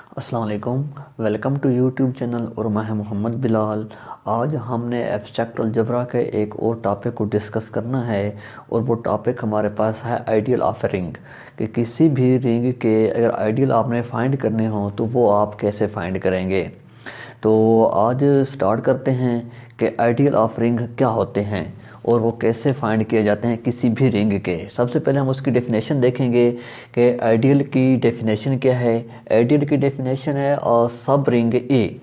अस्सलाम वालेकुम। Welcome to YouTube channel और मैं हूं मोहम्मद बिलाल। आज हमने एब्स्ट्रैक्ट अलजेब्रा के एक और टॉपिक को डिस्कस करना है और वो टॉपिक हमारे पास है आइडियल ऑफ रिंग। कि किसी भी रिंग के अगर आइडियल आपने फाइंड करने हो तो वो आप कैसे फाइंड करेंगे। तो आज स्टार्ट करते हैं कि आइडियल ऑफ रिंग क्या होते हैं और वो कैसे फाइंड किए जाते हैं किसी भी रिंग के। सबसे पहले हम उसकी डेफिनेशन देखेंगे कि आइडियल की डेफिनेशन क्या है। आइडियल की डेफिनेशन है अ subring A.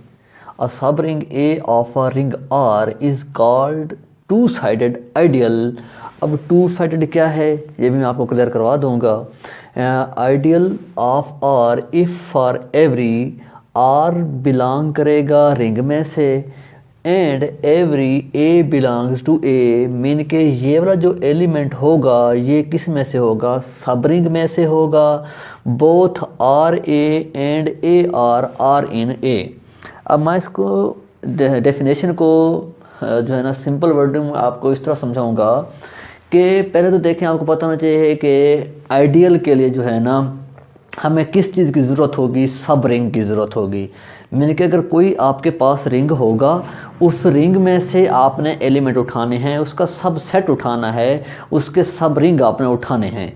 A subring A of a ring R is called two sided ideal. अब टू साइडेड क्या है ये भी मैं आपको क्लियर करवा दूंगा। Ideal of R if for every R belong करेगा रिंग में से and every A belongs to A, mean के ये वाला जो एलिमेंट होगा ये किस में से होगा, सब रिंग में से होगा। Both R A and A R in A. अब मैं इसको डेफिनेशन को जो है ना सिंपल वर्ड में आपको इस तरह समझाऊंगा कि पहले तो देखें, आपको पता होना चाहिए कि आइडियल के लिए जो है ना हमें किस चीज़ की ज़रूरत होगी, सब रिंग की ज़रूरत होगी। मैंने कि अगर कोई आपके पास रिंग होगा उस रिंग में से आपने एलिमेंट उठाने हैं, उसका सब सेट उठाना है, उसके सब रिंग आपने उठाने हैं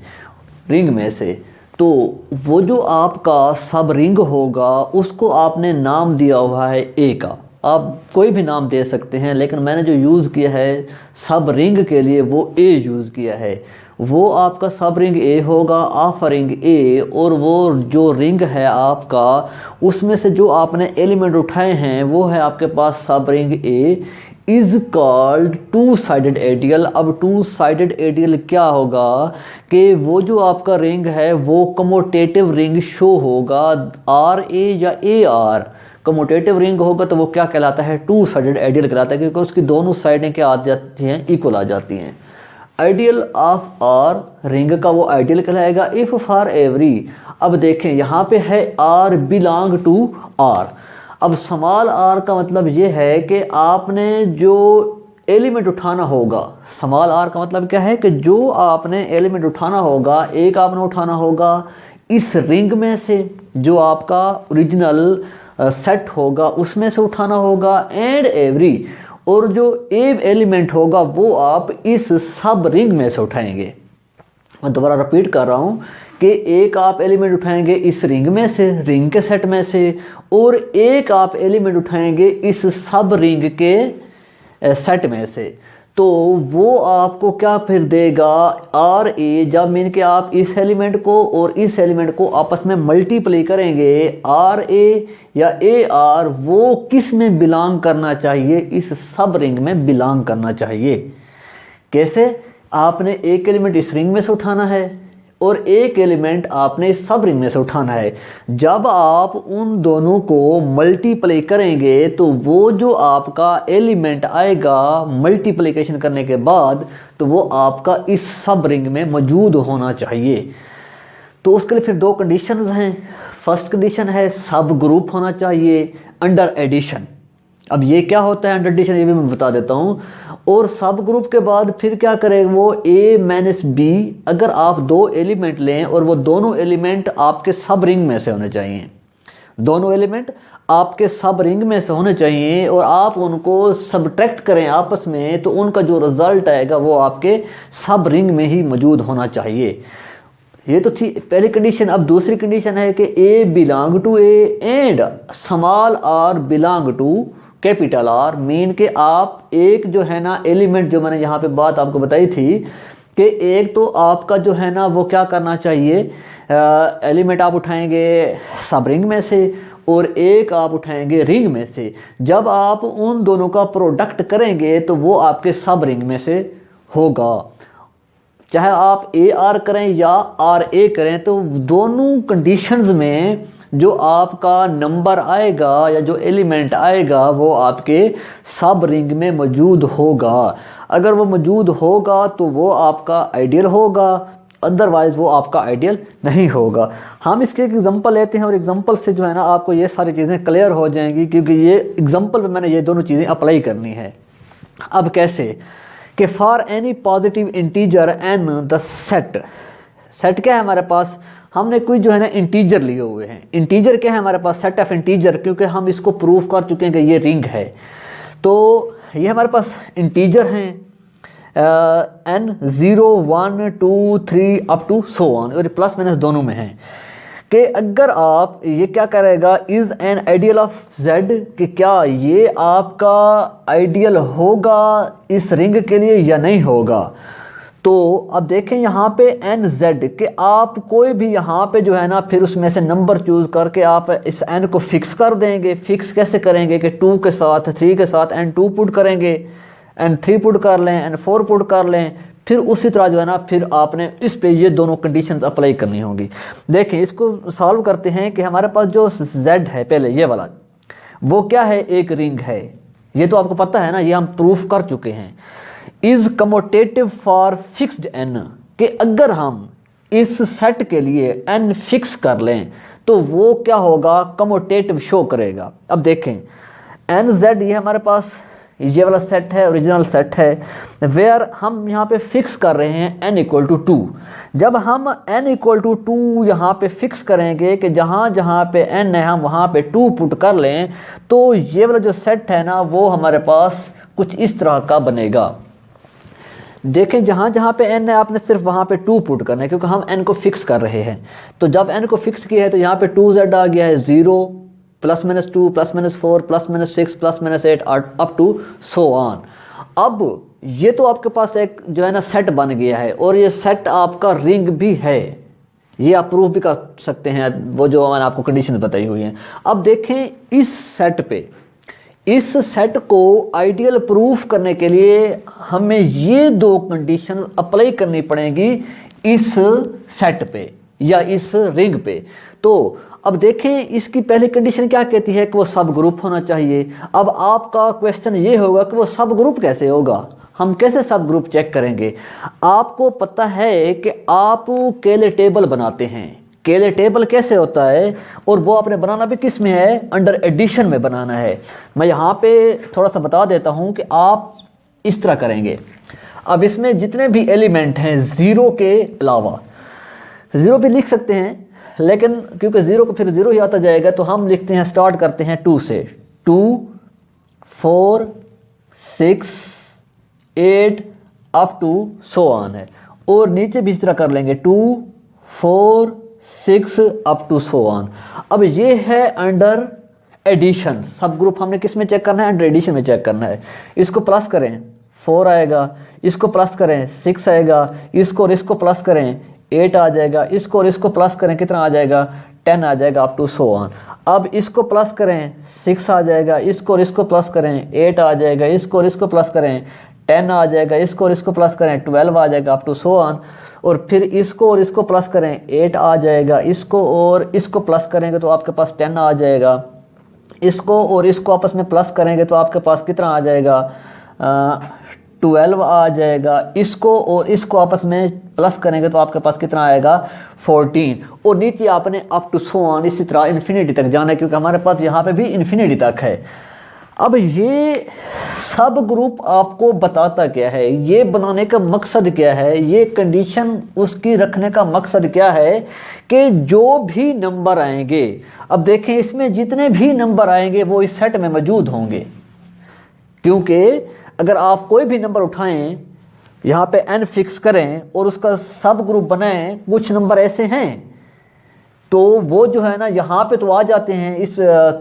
रिंग में से। तो वो जो आपका सब रिंग होगा उसको आपने नाम दिया हुआ है ए का। आप कोई भी नाम दे सकते हैं लेकिन मैंने जो यूज़ किया है सब रिंग के लिए वो ए यूज़ किया है। वो आपका सब रिंग ए होगा, ऑफ रिंग ए, और वो जो रिंग है आपका उसमें से जो आपने एलिमेंट उठाए हैं वो है आपके पास सब ring A is called two sided ideal. अब टू साइडेड आइडियल क्या होगा कि वो जो आपका रिंग है वो कमोटेटिव रिंग शो होगा, आर ए या ए आर। कमोटेटिव रिंग होगा तो वो क्या कहलाता है, टू साइडेड आइडियल कहलाता है, क्योंकि उसकी दोनों साइडें क्या आ जाती हैं, इक्वल आ जाती हैं। आइडियल ऑफ आर रिंग का वो आइडियल कहलाएगा इफ फॉर एवरी। अब देखें यहाँ पे है आर बिलोंग टू आर। अब स्मॉल आर का मतलब ये है कि आपने जो एलिमेंट उठाना होगा, स्मॉल आर का मतलब क्या है कि जो आपने एलिमेंट उठाना होगा, एक आपने उठाना होगा इस रिंग में से, जो आपका ओरिजिनल सेट होगा उसमें से उठाना होगा, एंड एवरी, और जो एलिमेंट होगा वो आप इस सब रिंग में से उठाएंगे। मैं दोबारा रिपीट कर रहा हूँ कि एक आप एलिमेंट उठाएंगे इस रिंग में से, रिंग के सेट में से, और एक आप एलिमेंट उठाएंगे इस सब रिंग के सेट में से। तो वो आपको क्या फिर देगा, आर ए। जब मीन के आप इस एलिमेंट को और इस एलिमेंट को आपस में मल्टीप्लाई करेंगे, आर ए या ए आर, वो किस में बिलोंग करना चाहिए, इस सब रिंग में बिलोंग करना चाहिए। कैसे, आपने एक एलिमेंट इस रिंग में से उठाना है और एक एलिमेंट आपने इस सब रिंग में से उठाना है। जब आप उन दोनों को मल्टीप्लाई करेंगे तो वो जो आपका एलिमेंट आएगा मल्टीप्लिकेशन करने के बाद, तो वो आपका इस सब रिंग में मौजूद होना चाहिए। तो उसके लिए फिर दो कंडीशंस हैं। फर्स्ट कंडीशन है सब ग्रुप होना चाहिए अंडर एडिशन। अब ये क्या होता है अंडर एडिशन, ये भी मैं बता देता हूँ। और सब ग्रुप के बाद फिर क्या करेगा वो, ए माइनस बी। अगर आप दो एलिमेंट लें और वो दोनों एलिमेंट आपके सब रिंग में से होने चाहिए, दोनों एलिमेंट आपके सब रिंग में से होने चाहिए, और आप उनको सबट्रैक्ट करें आपस में, तो उनका जो रिजल्ट आएगा वो आपके सब रिंग में ही मौजूद होना चाहिए। ये तो थी पहली कंडीशन। अब दूसरी कंडीशन है कि A belong to A and small R belong to capital R. Mean के आप एक जो है ना एलिमेंट, जो मैंने यहाँ पे बात आपको बताई थी कि एक तो आपका जो है ना वो क्या करना चाहिए, एलिमेंट आप उठाएंगे सब रिंग में से और एक आप उठाएंगे रिंग में से। जब आप उन दोनों का प्रोडक्ट करेंगे तो वो आपके सब रिंग में से होगा। चाहे आप ए आर करें या आर ए करें, तो दोनों कंडीशंस में जो आपका नंबर आएगा या जो एलिमेंट आएगा वो आपके सब रिंग में मौजूद होगा। अगर वो मौजूद होगा तो वो आपका आइडियल होगा, अदरवाइज वो आपका आइडियल नहीं होगा। हम इसके एक एग्जांपल लेते हैं और एग्जांपल से जो है ना आपको ये सारी चीज़ें क्लियर हो जाएंगी, क्योंकि ये एग्जांपल में मैंने ये दोनों चीज़ें अप्लाई करनी है। अब कैसे कि for any positive integer N the set, set क्या है हमारे पास, हमने कोई जो है ना इंटीजर लिए हुए हैं। इंटीजर क्या है हमारे पास? सेट ऑफ इंटीजर, क्योंकि हम इसको प्रूव कर चुके हैं कि ये रिंग है। तो ये हमारे पास इंटीजर हैं n 0 1 2 3 up to so on, और प्लस माइनस दोनों में हैं कि अगर आप ये क्या करेगा, is an ideal of z, कि क्या ये आपका आइडियल होगा इस रिंग के लिए या नहीं होगा। तो अब देखें यहाँ पे एन जेड कि आप कोई भी यहाँ पे जो है ना फिर उसमें से नंबर चूज़ करके आप इस एन को फिक्स कर देंगे। फिक्स कैसे करेंगे कि 2 के साथ 3 के साथ एन 2 पुट करेंगे, एन 3 पुट कर लें, एन 4 पुट कर लें। फिर उसी तरह जो है ना फिर आपने इस पे ये दोनों कंडीशंस अप्लाई करनी होंगी। देखें इसको सॉल्व करते हैं कि हमारे पास जो जेड है पहले ये वाला, वो क्या है? एक रिंग है। ये तो आपको पता है ना, ये हम प्रूफ कर चुके हैं। Is commutative for fixed N, कि अगर हम इस सेट के लिए एन फिक्स कर लें तो वो क्या होगा? कमोटेटिव शो करेगा। अब देखें एन जेड ये हमारे पास ये वाला सेट है, ओरिजिनल सेट है, वेयर हम यहाँ पे फिक्स कर रहे हैं एन इक्वल टू 2। जब हम एन इक्वल टू 2 यहाँ पे फिक्स करेंगे कि जहाँ जहाँ पे एन है हम वहाँ पे 2 पुट कर लें, तो ये वाला जो सेट है ना वो हमारे पास कुछ इस तरह का बनेगा। देखें जहाँ जहाँ पे n है आपने सिर्फ वहाँ पे 2 पुट करना है, क्योंकि हम n को फिक्स कर रहे हैं। तो जब n को फिक्स किया है तो यहाँ पे 2z आ गया है 0 plus minus 2 plus minus 4 plus minus 6 plus minus 8 up to so on. अब ये तो आपके पास एक जो है ना सेट बन गया है, और ये सेट आपका रिंग भी है। ये आप प्रूफ भी कर सकते हैं, वो जो मैंने आपको कंडीशन बताई हुई हैं। अब देखें इस सेट पे, इस सेट को आइडियल प्रूफ करने के लिए हमें ये 2 कंडीशन अप्लाई करनी पड़ेगी इस सेट पे या इस रिंग पे। तो अब देखें इसकी पहली कंडीशन क्या कहती है कि वो सब ग्रुप होना चाहिए। अब आपका क्वेश्चन ये होगा कि वो सब ग्रुप कैसे होगा, हम कैसे सब ग्रुप चेक करेंगे। आपको पता है कि आप केले टेबल बनाते हैं, केले टेबल कैसे होता है, और वो आपने बनाना भी किस में है? अंडर एडिशन में बनाना है। मैं यहाँ पे थोड़ा सा बता देता हूँ कि आप इस तरह करेंगे। अब इसमें जितने भी एलिमेंट हैं 0 के अलावा, 0 भी लिख सकते हैं, लेकिन क्योंकि 0 को फिर 0 ही आता जाएगा तो हम लिखते हैं, स्टार्ट करते हैं 2 से। 2 4 6 8 अप टू सो ऑन है, और नीचे भी इस तरह कर लेंगे 2 4 6 अप टू सो ऑन। अब ये है अंडर एडिशन। सब ग्रुप हमने किस में चेक करना है? अंडर एडिशन में चेक करना है। इसको प्लस करें 4 आएगा, इसको प्लस करें 6 आएगा, इसको और इसको प्लस करें 8 आ जाएगा, इसको और इसको प्लस करें कितना आ जाएगा? 10 आ जाएगा अप टू सो ऑन। अब इसको प्लस करें 6 आ जाएगा, इसको और इसको प्लस करें 8 आ जाएगा, इसको और इसको प्लस करें 10 आ जाएगा, इसको और इसको प्लस करें 12 आ जाएगा अप टू सो ऑन। और फिर इसको और इसको प्लस करें 8 आ जाएगा, इसको और इसको प्लस करेंगे तो आपके पास 10 आ जाएगा, इसको और इसको आपस में प्लस करेंगे तो आपके पास कितना आ जाएगा? 12 आ जाएगा। इसको और इसको आपस में प्लस करेंगे तो आपके पास कितना आएगा? 14। और नीचे आपने अप टू सो ऑन इसी तरह इन्फिनिटी तक जाना है, क्योंकि हमारे पास यहाँ पे भी इन्फिनिटी तक है। अब ये सब ग्रुप आपको बताता क्या है, ये बनाने का मकसद क्या है, ये कंडीशन उसकी रखने का मकसद क्या है कि जो भी नंबर आएंगे, अब देखें इसमें जितने भी नंबर आएंगे वो इस सेट में मौजूद होंगे। क्योंकि अगर आप कोई भी नंबर उठाएं, यहाँ पे n फिक्स करें और उसका सब ग्रुप बनाएं, कुछ नंबर ऐसे हैं तो वो जो है ना यहाँ पे तो आ जाते हैं इस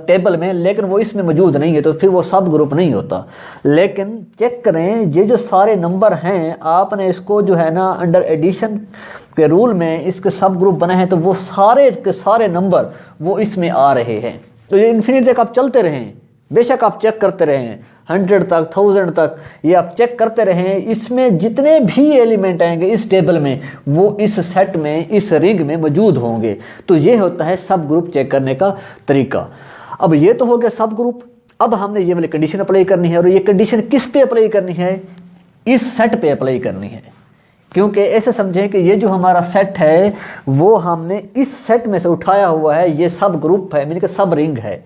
टेबल में, लेकिन वो इसमें मौजूद नहीं है, तो फिर वो सब ग्रुप नहीं होता। लेकिन चेक करें ये जो सारे नंबर हैं, आपने इसको जो है ना अंडर एडिशन के रूल में इसके सब ग्रुप बने हैं, तो वो सारे के सारे नंबर वो इसमें आ रहे हैं। तो ये इन्फिनिटी तक आप चलते रहें, बेशक आप चेक करते रहें 100 तक 1000 तक, ये आप चेक करते रहें, इसमें जितने भी एलिमेंट आएंगे इस टेबल में वो इस सेट में, इस रिंग में मौजूद होंगे। तो ये होता है सब ग्रुप चेक करने का तरीका। अब ये तो हो गया सब ग्रुप। अब हमने ये वाली कंडीशन अप्लाई करनी है, और ये कंडीशन किस पे अप्लाई करनी है? इस सेट पे अप्लाई करनी है। क्योंकि ऐसे समझें कि ये जो हमारा सेट है वो हमने इस सेट में से उठाया हुआ है, ये सब ग्रुप है, यानी कि सब रिंग है।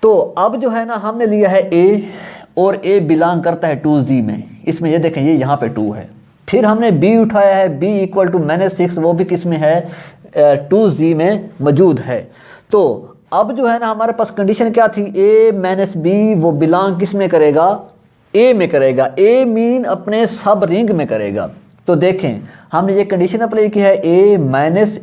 तो अब जो है ना हमने लिया है A, और A बिलोंग करता है 2Z में। इसमें ये देखें, ये यहाँ पे 2 है, फिर हमने b उठाया है, b इक्वल टू -6, वो भी किस में है, 2z में मौजूद है। तो अब जो है ना हमारे पास कंडीशन क्या थी, a - b वो बिलोंग किस में करेगा, a में करेगा, a मीन अपने सब रिंग में करेगा। तो देखें हमने ये कंडीशन अप्लाई की है, a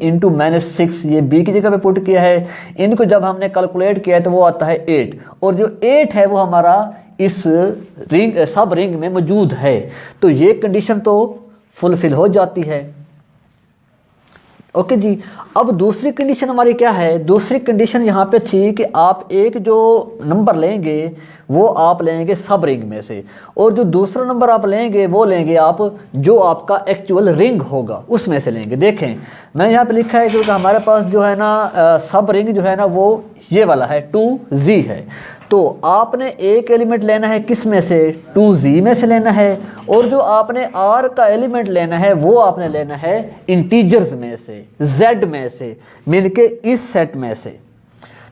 इंटू -6 ये b की जगह पे पुट किया है, इनको जब हमने कैलकुलेट किया है तो वो आता है 8, और जो 8 है वो हमारा इस रिंग सब रिंग में मौजूद है। तो ये कंडीशन तो फुलफिल हो जाती है। ओके जी, अब दूसरी कंडीशन हमारी क्या है, दूसरी कंडीशन यहाँ पे थी कि आप एक जो नंबर लेंगे वो आप लेंगे सब रिंग में से, और जो दूसरा नंबर आप लेंगे वो लेंगे आप जो आपका एक्चुअल रिंग होगा उसमें से लेंगे। देखें मैंने यहाँ पे लिखा है क्योंकि हमारे पास जो है ना सब रिंग जो है ना वो ये वाला है 2z है। तो आपने एक एलिमेंट लेना है किस में से, 2z में से लेना है, और जो आपने r का एलिमेंट लेना है वो आपने लेना है इंटीजर्स में से, z में से, मीन के इस सेट में से।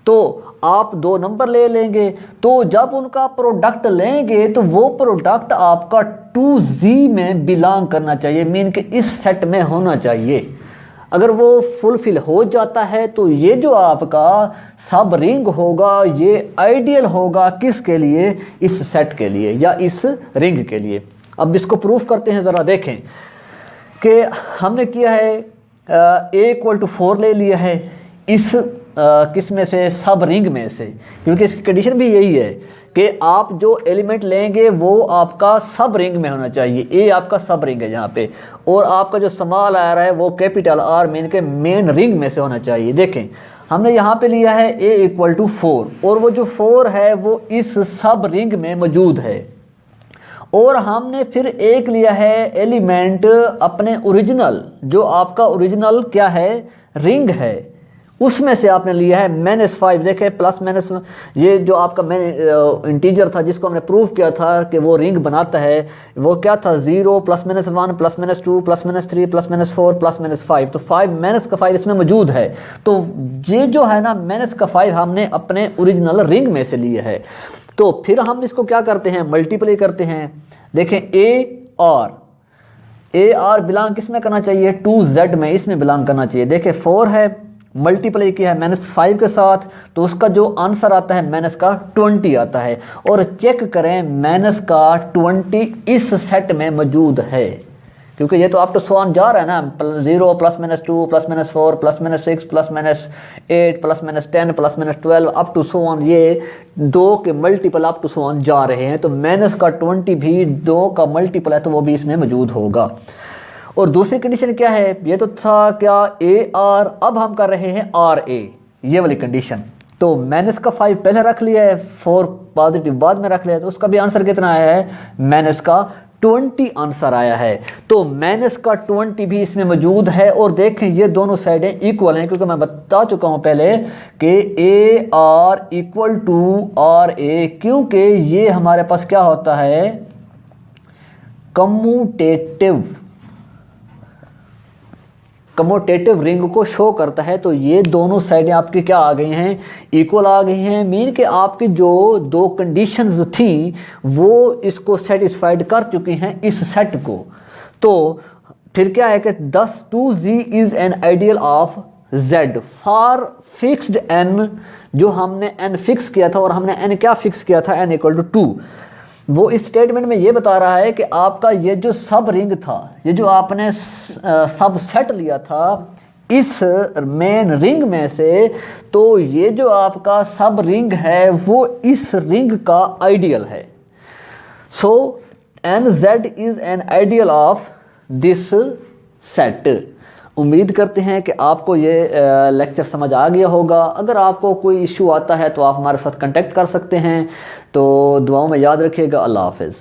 तो आप दो नंबर ले लेंगे, तो जब उनका प्रोडक्ट लेंगे तो वो प्रोडक्ट आपका 2z में बिलोंग करना चाहिए, मीन के इस सेट में होना चाहिए। अगर वो फुलफिल हो जाता है तो ये जो आपका सब रिंग होगा ये आइडियल होगा किसके लिए, इस सेट के लिए या इस रिंग के लिए। अब इसको प्रूफ करते हैं, ज़रा देखें कि हमने किया है a = 4 ले लिया है इस किस में से, सब रिंग में से, क्योंकि इसकी कंडीशन भी यही है कि आप जो एलिमेंट लेंगे वो आपका सब रिंग में होना चाहिए। ए आपका सब रिंग है यहाँ पे, और आपका जो स्मॉल आ रहा है वो कैपिटल R मीन के मेन रिंग में से होना चाहिए। देखें हमने यहाँ पे लिया है a = 4, और वो जो 4 है वो इस सब रिंग में मौजूद है, और हमने फिर एक लिया है एलिमेंट अपने ओरिजिनल, जो आपका ओरिजिनल क्या है, रिंग है, उसमें से आपने लिया है -5। देखें प्लस माइनस ये जो आपका इंटीजर था जिसको हमने प्रूव किया था कि वो रिंग बनाता है, वो क्या था, 0 +-1 +-2 +-3 +-4 +-5। तो 5 - 5 इसमें मौजूद है। तो ये जो है ना -5 हमने अपने ओरिजिनल रिंग में से लिए है। तो फिर हम इसको क्या करते हैं, मल्टीप्लाई करते हैं। देखें AR बिलोंग किस में करना चाहिए, 2z में, इसमें बिलोंग करना चाहिए। देखें 4 है, मल्टीप्लाई किया है -5 के साथ, तो उसका जो आंसर आता है -20 आता है। और चेक करें -20 इस सेट में मौजूद है, क्योंकि ये तो आप तो सो जा रहा है ना, 0 +-2 +-4 +-6 +-8 +-10 +-12 अप टू सो ऑन, ये 2 के multiple up to so on जा रहे हैं। तो -20 भी 2 का मल्टीपल है, तो वो भी इसमें मौजूद होगा। और दूसरी कंडीशन क्या है, ये तो था क्या AR, अब हम कर रहे हैं RA, ये वाली कंडीशन। तो -5 पहले रख लिया है, 4 पॉजिटिव बाद में रख लिया, तो उसका भी आंसर कितना आया है, -20 आंसर आया है। तो -20 भी इसमें मौजूद है। और देखें ये दोनों साइडें इक्वल हैं, क्योंकि मैं बता चुका हूं पहले कि AR = RA, क्योंकि ये हमारे पास क्या होता है, कम्यूटेटिव रिंग को शो करता है। तो ये दोनों साइडें आपकी क्या आ गई हैं, इक्वल आ गई हैं, मीन कि आपकी जो दो कंडीशंस थी वो इसको सेटिस्फाइड कर चुकी हैं इस सेट को। तो फिर क्या है कि 2z is an ideal of z for fixed n, जो हमने n फिक्स किया था, और हमने n क्या फिक्स किया था, n = 2। वो इस स्टेटमेंट में ये बता रहा है कि आपका ये जो सब रिंग था, ये जो आपने सब सेट लिया था इस मेन रिंग में से, तो ये जो आपका सब रिंग है वो इस रिंग का आइडियल है। सो NZ is an ideal of this set. उम्मीद करते हैं कि आपको ये लेक्चर समझ आ गया होगा। अगर आपको कोई इशू आता है तो आप हमारे साथ कांटेक्ट कर सकते हैं। तो दुआओं में याद रखिएगा। अल्लाह हाफ़िज़।